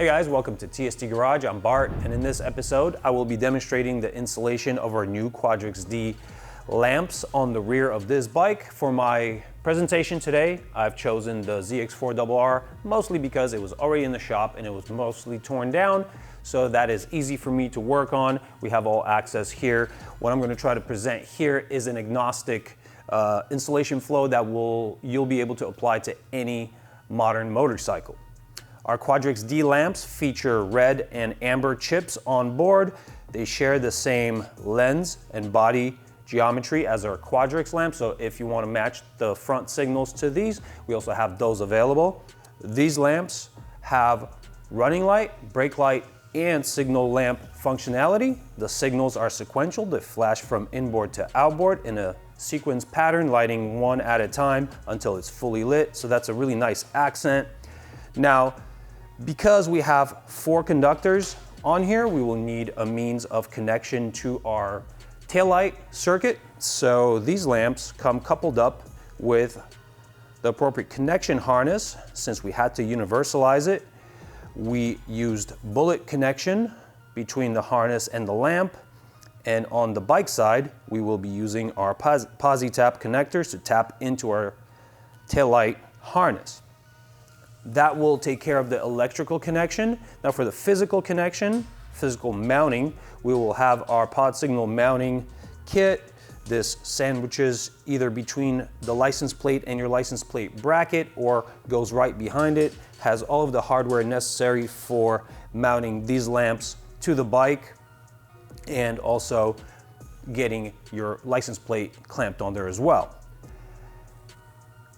Hey guys, welcome to TST Garage. I'm Bart, and in this episode, I will be demonstrating the installation of our new Quadrix-D lamps on the rear of this bike. For my presentation today, I've chosen the ZX4RR, mostly because it was already in the shop and it was mostly torn down, so that is easy for me to work on. We have all access here. What I'm going to try to present here is an agnostic installation flow that you'll be able to apply to any modern motorcycle. Our Quadrix-D lamps feature red and amber chips on board. They share the same lens and body geometry as our Quadrix lamps, so if you want to match the front signals to these, we also have those available. These lamps have running light, brake light, and signal lamp functionality. The signals are sequential. They flash from inboard to outboard in a sequence pattern, lighting one at a time until it's fully lit, so that's a really nice accent. Now, because we have 4 conductors on here, we will need a means of connection to our taillight circuit. So these lamps come coupled up with the appropriate connection harness. Since we had to universalize it, we used bullet connection between the harness and the lamp. And on the bike side, we will be using our posi-tap connectors to tap into our taillight harness. That will take care of the electrical connection. Now for the physical connection, physical mounting, we will have our pod signal mounting kit. This sandwiches either between the license plate and your license plate bracket or goes right behind it. Has all of the hardware necessary for mounting these lamps to the bike and also getting your license plate clamped on there as well.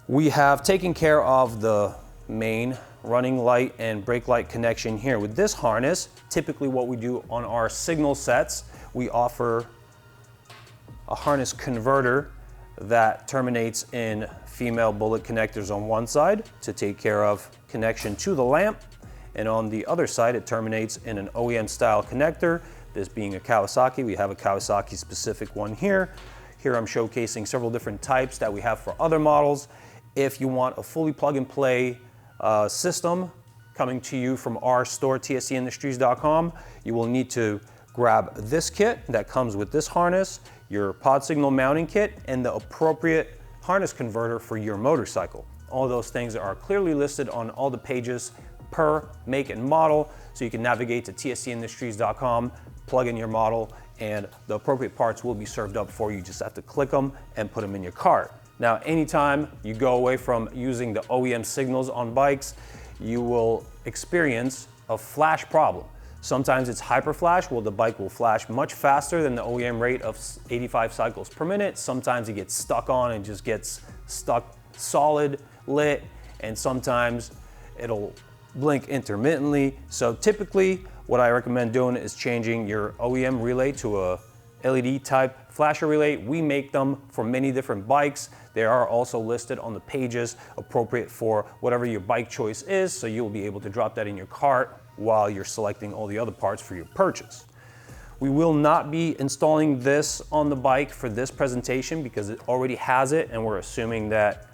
We have taken care of the main running light and brake light connection here. With this harness, typically what we do on our signal sets, we offer a harness converter that terminates in female bullet connectors on one side to take care of connection to the lamp, and on the other side it terminates in an OEM style connector. This being a Kawasaki, we have a Kawasaki specific one here. Here I'm showcasing several different types that we have for other models. If you want a fully plug and play system coming to you from our store, tstindustries.com, you will need to grab this kit that comes with this harness, your pod signal mounting kit, and the appropriate harness converter for your motorcycle. All those things are clearly listed on all the pages per make and model, so you can navigate to tstindustries.com, plug in your model, and the appropriate parts will be served up for you. You just have to click them and put them in your cart. Now, anytime you go away from using the OEM signals on bikes, you will experience a flash problem. Sometimes it's hyper flash, well, the bike will flash much faster than the OEM rate of 85 cycles per minute. Sometimes it gets stuck on and just gets stuck solid lit, and sometimes it'll blink intermittently. So typically, what I recommend doing is changing your OEM relay to a LED type flasher relay. We make them for many different bikes. They are also listed on the pages appropriate for whatever your bike choice is, so you'll be able to drop that in your cart while you're selecting all the other parts for your purchase. We will not be installing this on the bike for this presentation because it already has it, and we're assuming that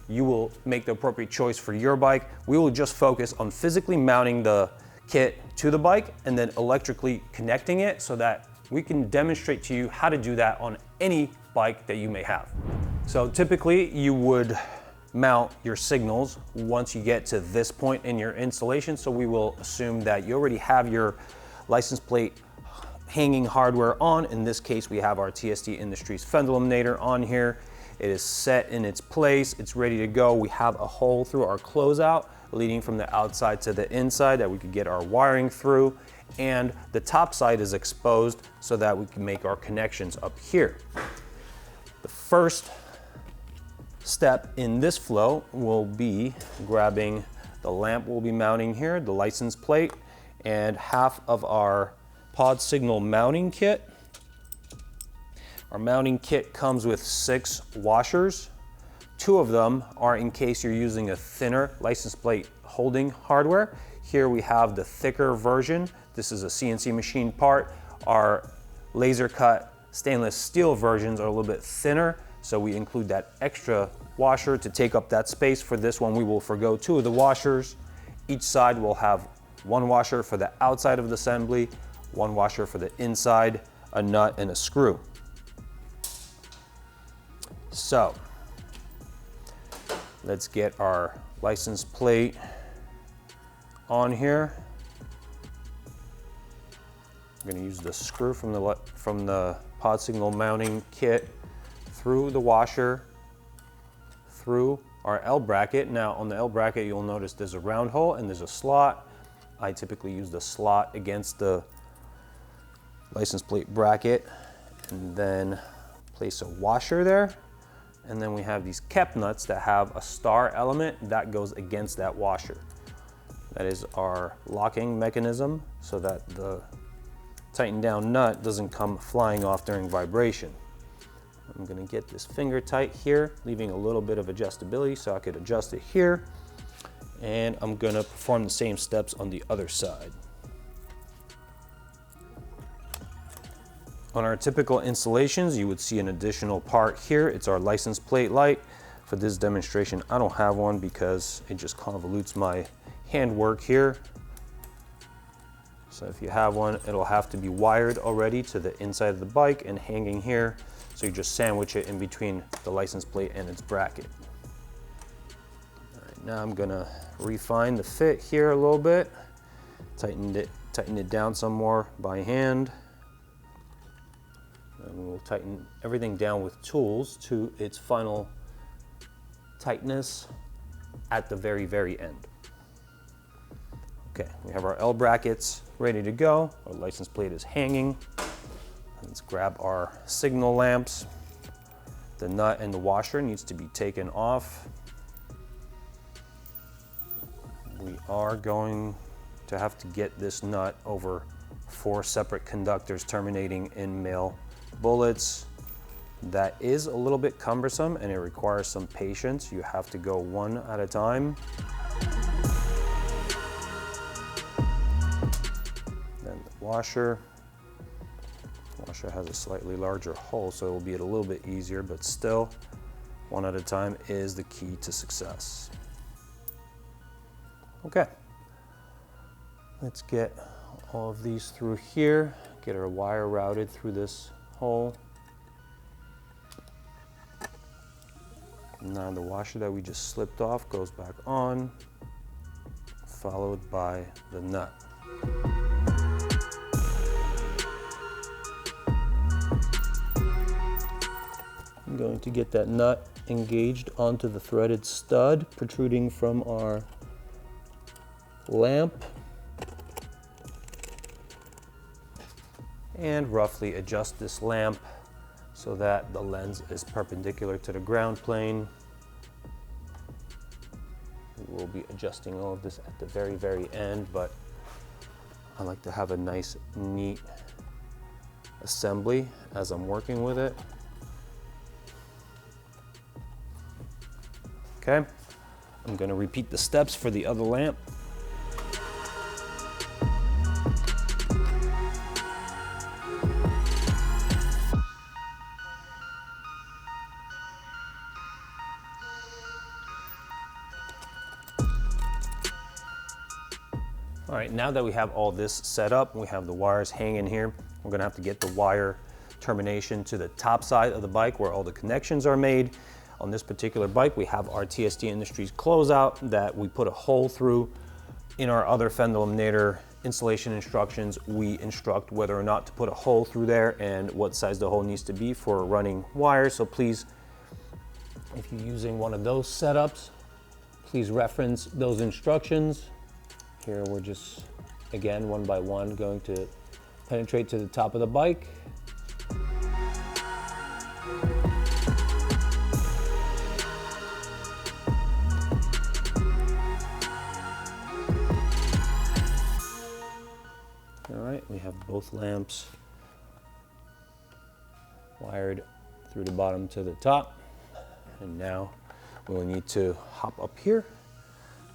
you will make the appropriate choice for your bike. We will just focus on physically mounting the kit to the bike and then electrically connecting it so that we can demonstrate to you how to do that on any bike that you may have. So typically you would mount your signals once you get to this point in your installation. So we will assume that you already have your license plate hanging hardware on. In this case, we have our TST Industries fender eliminator on here. It is set in its place. It's ready to go. We have a hole through our closeout leading from the outside to the inside that we could get our wiring through. And the top side is exposed so that we can make our connections up here. The first step in this flow will be grabbing the lamp we'll be mounting here, the license plate, and half of our pod signal mounting kit. Our mounting kit comes with 6 washers. 2 of them are in case you're using a thinner license plate holding hardware. Here we have the thicker version. This is a CNC machine part. Our laser cut stainless steel versions are a little bit thinner, so we include that extra washer to take up that space. For this one, we will forgo 2 of the washers. Each side will have one washer for the outside of the assembly, one washer for the inside, a nut and a screw. So let's get our license plate on here. I'm going to use the screw from the pod signal mounting kit through the washer, through our L bracket. Now on the L bracket, you'll notice there's a round hole and there's a slot. I typically use the slot against the license plate bracket and then place a washer there. And then we have these cap nuts that have a star element that goes against that washer. That is our locking mechanism so that the tightened down nut doesn't come flying off during vibration. I'm going to get this finger tight here, leaving a little bit of adjustability so I could adjust it here. And I'm going to perform the same steps on the other side. On our typical installations, you would see an additional part here. It's our license plate light. For this demonstration, I don't have one because it just convolutes my handwork here. So if you have one, it'll have to be wired already to the inside of the bike and hanging here. So you just sandwich it in between the license plate and its bracket. All right, now I'm gonna refine the fit here a little bit. Tighten it down some more by hand. And we'll tighten everything down with tools to its final tightness at the very, very end. Okay, we have our L brackets ready to go. Our license plate is hanging. Let's grab our signal lamps. The nut and the washer needs to be taken off. We are going to have to get this nut over 4 separate conductors terminating in male bullets. That is a little bit cumbersome and it requires some patience. You have to go one at a time. Then the washer. Washer has a slightly larger hole, so it will be a little bit easier, but still, one at a time is the key to success. Okay, let's get all of these through here, get our wire routed through this hole. Now the washer that we just slipped off goes back on, followed by the nut. I'm going to get that nut engaged onto the threaded stud protruding from our lamp and roughly adjust this lamp so that the lens is perpendicular to the ground plane. We'll be adjusting all of this at the very, very end, but I like to have a nice, neat assembly as I'm working with it. Okay, I'm going to repeat the steps for the other lamp. All right, now that we have all this set up, we have the wires hanging here, we're going to have to get the wire termination to the top side of the bike where all the connections are made. On this particular bike, we have our TST Industries closeout that we put a hole through. In our other fender eliminator installation instructions, we instruct whether or not to put a hole through there and what size the hole needs to be for running wire. So please, if you're using one of those setups, please reference those instructions. Here we're just, again, one by one, going to penetrate to the top of the bike. We have both lamps wired through the bottom to the top. And now we'll need to hop up here,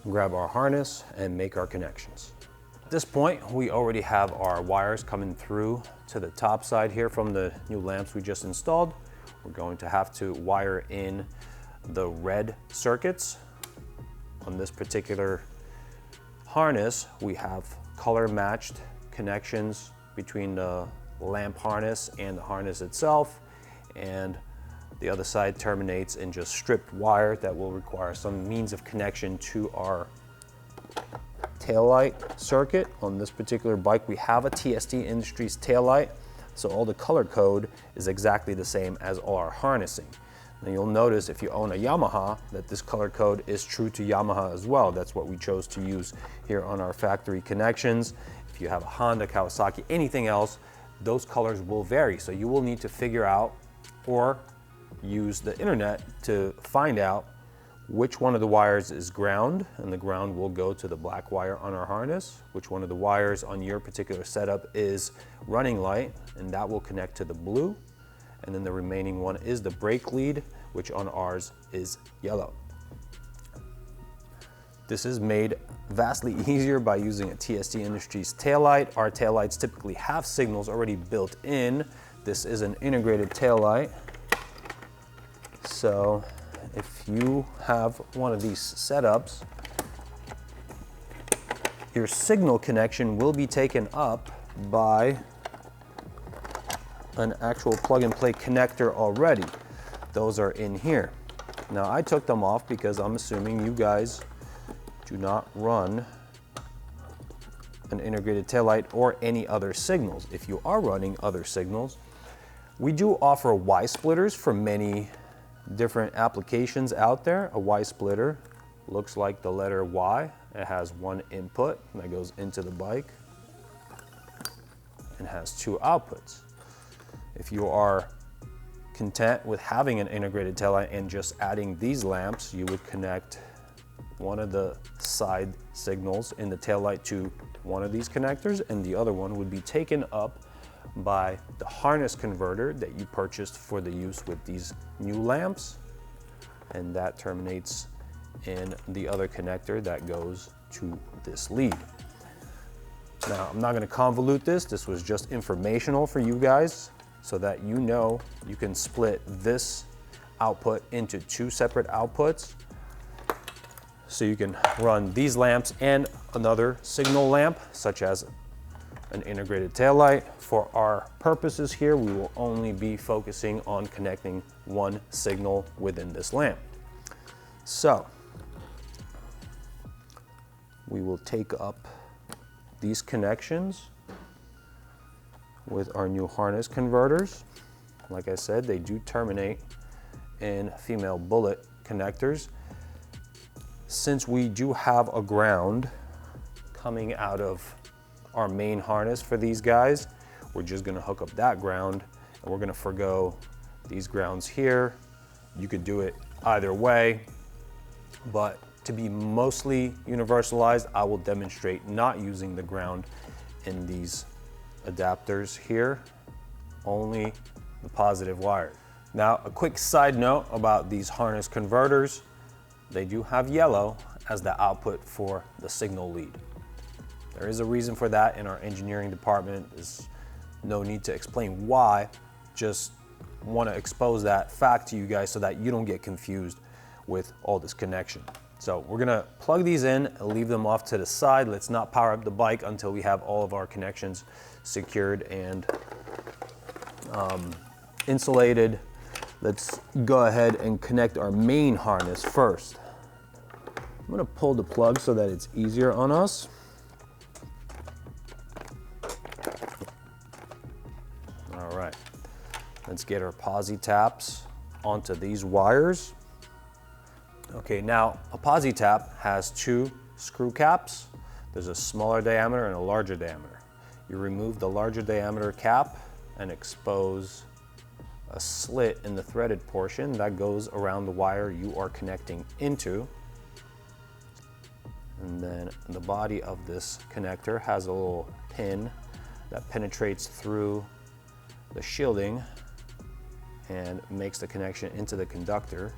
grab our harness, and make our connections. At this point, we already have our wires coming through to the top side here from the new lamps we just installed. We're going to have to wire in the red circuits. On this particular harness, we have color matched connections between the lamp harness and the harness itself, and the other side terminates in just stripped wire that will require some means of connection to our taillight circuit. On this particular bike, we have a TST Industries taillight, so all the color code is exactly the same as all our harnessing. Now you'll notice if you own a Yamaha that this color code is true to Yamaha as well. That's what we chose to use here on our factory connections. If you have a Honda, Kawasaki, anything else, those colors will vary. So you will need to figure out or use the internet to find out which one of the wires is ground, and the ground will go to the black wire on our harness, which one of the wires on your particular setup is running light, and that will connect to the blue, and then the remaining one is the brake lead, which on ours is yellow. This is made vastly easier by using a TST Industries taillight. Our taillights typically have signals already built in. This is an integrated taillight. So if you have one of these setups, your signal connection will be taken up by an actual plug-and-play connector already. Those are in here. Now I took them off because I'm assuming you guys do not run an integrated taillight or any other signals. If you are running other signals, we do offer Y splitters for many different applications out there. A Y splitter looks like the letter Y. It has one input that goes into the bike and has two outputs. If you are content with having an integrated taillight and just adding these lamps, you would connect one of the side signals in the taillight to one of these connectors, and the other one would be taken up by the harness converter that you purchased for the use with these new lamps, and that terminates in the other connector that goes to this lead. Now, I'm not going to convolute this. This was just informational for you guys so that you know you can split this output into two separate outputs. So you can run these lamps and another signal lamp, such as an integrated taillight. For our purposes here, we will only be focusing on connecting one signal within this lamp. So we will take up these connections with our new harness converters. Like I said, they do terminate in female bullet connectors. Since we do have a ground coming out of our main harness for these guys, we're just gonna hook up that ground, and we're gonna forgo these grounds here. You could do it either way, but to be mostly universalized, I will demonstrate not using the ground in these adapters here, only the positive wire. Now, a quick side note about these harness converters. They do have yellow as the output for the signal lead. There is a reason for that in our engineering department. There's no need to explain why, just want to expose that fact to you guys so that you don't get confused with all this connection. So we're gonna plug these in and leave them off to the side. Let's not power up the bike until we have all of our connections secured and insulated. Let's go ahead and connect our main harness first. I'm gonna pull the plug so that it's easier on us. All right, let's get our posi taps onto these wires. Okay, now a posi tap has two screw caps. There's a smaller diameter and a larger diameter. You remove the larger diameter cap and expose a slit in the threaded portion that goes around the wire you are connecting into. And then the body of this connector has a little pin that penetrates through the shielding and makes the connection into the conductor.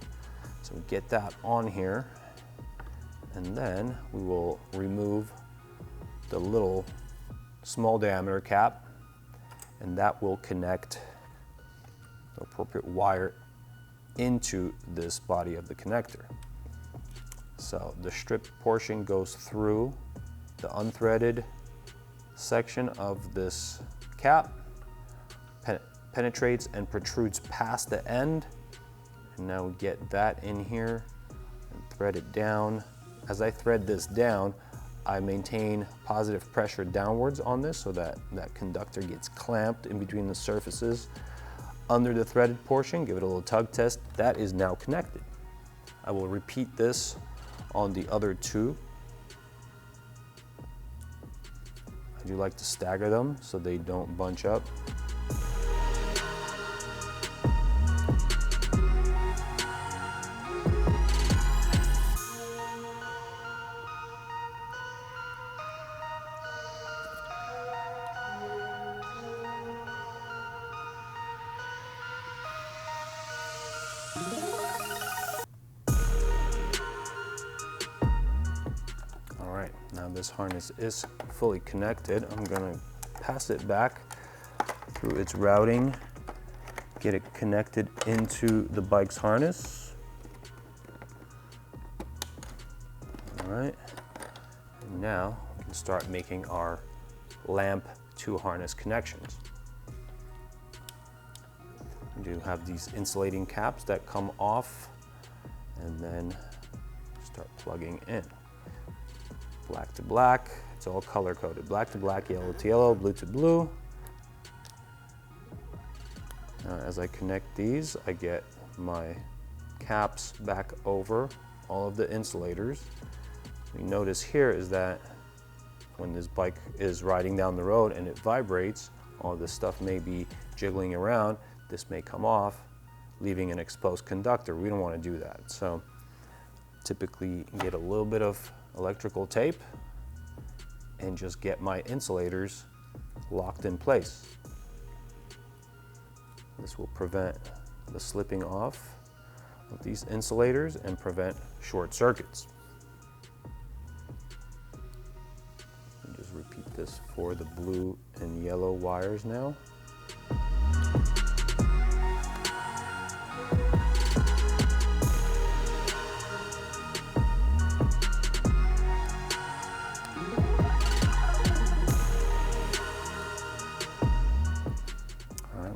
So we get that on here, and then we will remove the little small diameter cap, and that will connect the appropriate wire into this body of the connector. So the stripped portion goes through the unthreaded section of this cap penetrates and protrudes past the end. And now we get that in here and thread it down. As I thread this down, I maintain positive pressure downwards on this so that that conductor gets clamped in between the surfaces under the threaded portion. Give it a little tug test. That is now connected. I will repeat this on the other two. I do like to stagger them so they don't bunch up. All right, now this harness is fully connected. I'm gonna pass it back through its routing, get it connected into the bike's harness. All right, and now we can start making our lamp to harness connections. We do have these insulating caps that come off and then start plugging in. Black to black, it's all color coded. Black to black, yellow to yellow, blue to blue. As I connect these, I get my caps back over all of the insulators. What you notice here is that when this bike is riding down the road and it vibrates, all this stuff may be jiggling around. This may come off, leaving an exposed conductor. We don't want to do that. So typically get a little bit of electrical tape and just get my insulators locked in place. This will prevent the slipping off of these insulators and prevent short circuits. And just repeat this for the blue and yellow wires now.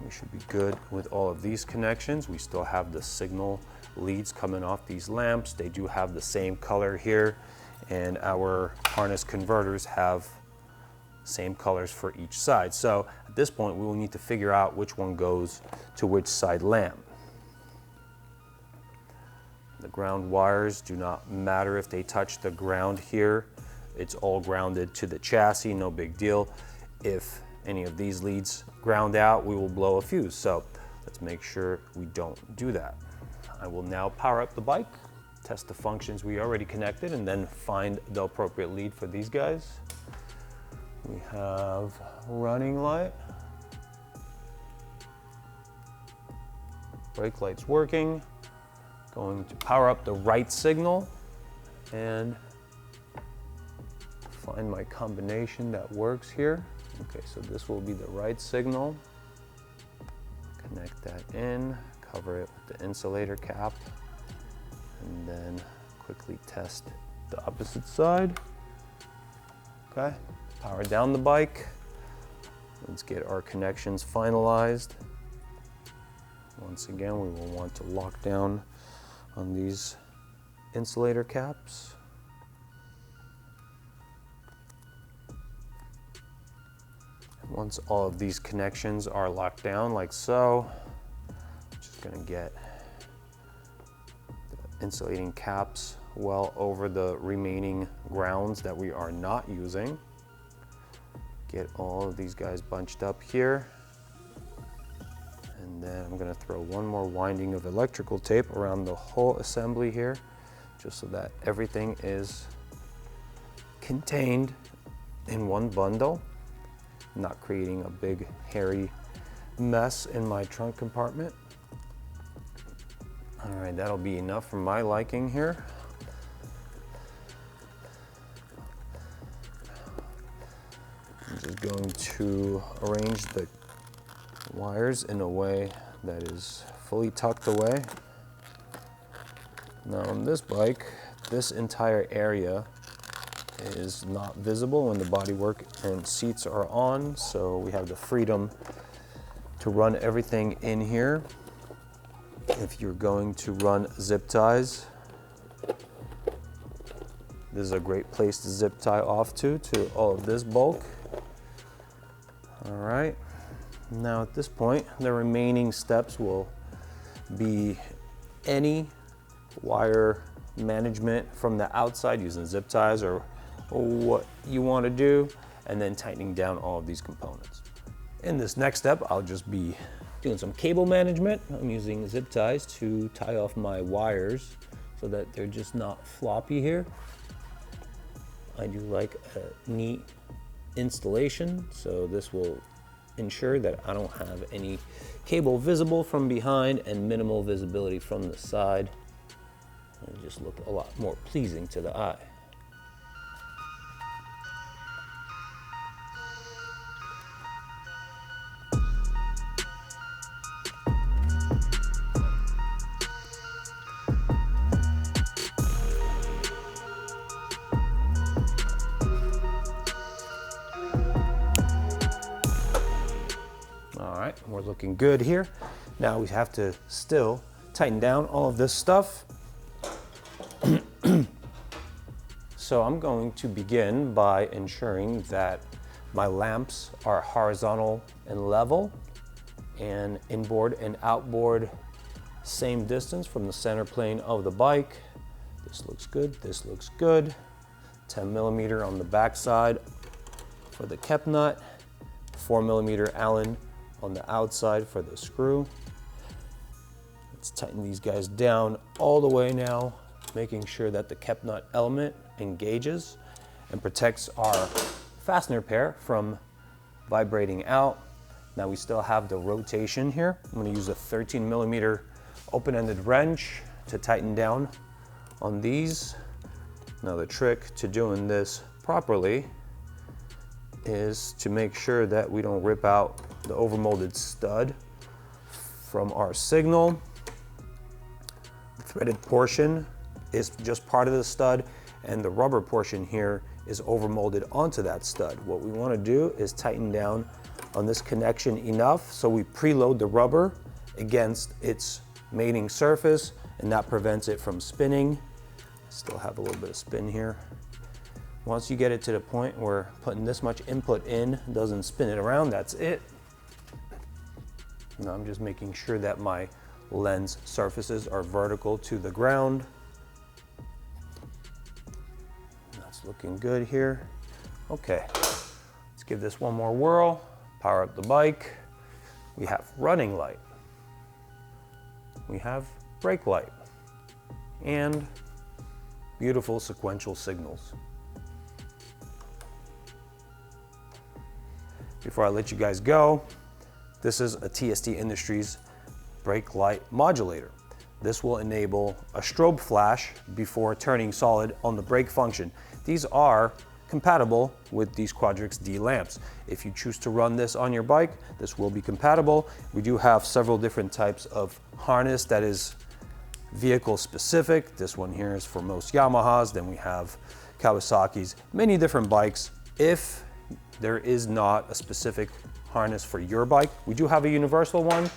Should be good with all of these connections. We still have the signal leads coming off these lamps. They do have the same color here, and our harness converters have same colors for each side. So at this point, we will need to figure out which one goes to which side lamp. The ground wires do not matter if they touch the ground here. It's all grounded to the chassis, no big deal. If any of these leads ground out, we will blow a fuse. So let's make sure we don't do that. I will now power up the bike, test the functions we already connected, and then find the appropriate lead for these guys. We have running light. Brake light's working. Going to power up the right signal and find my combination that works here. Okay, so this will be the right signal. Connect that in, cover it with the insulator cap, and then quickly test the opposite side. Okay, power down the bike. Let's get our connections finalized. Once again, we will want to lock down on these insulator caps. Once all of these connections are locked down like so, I'm just gonna get the insulating caps well over the remaining grounds that we are not using. Get all of these guys bunched up here. And then I'm gonna throw one more winding of electrical tape around the whole assembly here, just so that everything is contained in one bundle, not creating a big hairy mess in my trunk compartment. All right, that'll be enough for my liking here. I'm just going to arrange the wires in a way that is fully tucked away. Now on this bike, this entire area is not visible when the bodywork and seats are on, so we have the freedom to run everything in here. If you're going to run zip ties, this is a great place to zip tie off to all of this bulk. All right, now at this point, the remaining steps will be any wire management from the outside using zip ties or what you want to do, and then tightening down all of these components. In this next step, I'll just be doing some cable management. I'm using zip ties to tie off my wires so that they're just not floppy here. I do like a neat installation, so this will ensure that I don't have any cable visible from behind and minimal visibility from the side. It'll just look a lot more pleasing to the eye. All right, we're looking good here. Now we have to still tighten down all of this stuff. So I'm going to begin by ensuring that my lamps are horizontal and level, and inboard and outboard same distance from the center plane of the bike. This looks good, this looks good. 10 millimeter on the back side for the cap nut, 4 millimeter Allen on the outside for the screw. Let's tighten these guys down all the way now, making sure that the cap nut element engages and protects our fastener pair from vibrating out. Now we still have the rotation here. I'm going to use a 13 millimeter open-ended wrench to tighten down on these. Now the trick to doing this properly is to make sure that we don't rip out the overmolded stud from our signal. The threaded portion is just part of the stud, and the rubber portion here is overmolded onto that stud. What we want to do is tighten down on this connection enough so we preload the rubber against its mating surface, and that prevents it from spinning. Still have a little bit of spin here. Once you get it to the point where putting this much input in doesn't spin it around, that's it. Now I'm just making sure that my lens surfaces are vertical to the ground. That's looking good here. Okay, let's give this one more whirl, power up the bike. We have running light, we have brake light, and beautiful sequential signals. Before I let you guys go, this is a TST Industries brake light modulator. This will enable a strobe flash before turning solid on the brake function. These are compatible with these Quadrix-D lamps. If you choose to run this on your bike, this will be compatible. We do have several different types of harness that is vehicle specific. This one here is for most Yamahas. Then we have Kawasaki's, many different bikes. If there is not a specific harness for your bike, we do have a universal one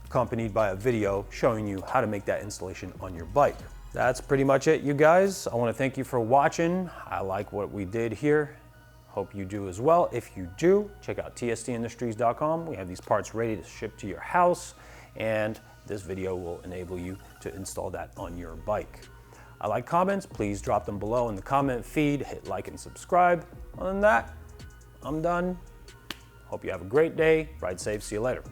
accompanied by a video showing you how to make that installation on your bike. That's pretty much it, you guys. I want to thank you for watching. I like what we did here. Hope you do as well. If you do, check out tstindustries.com. We have these parts ready to ship to your house, and this video will enable you to install that on your bike. I like comments. Please drop them below in the comment feed. Hit like and subscribe. Other than that, I'm done. Hope you have a great day. Ride safe. See you later.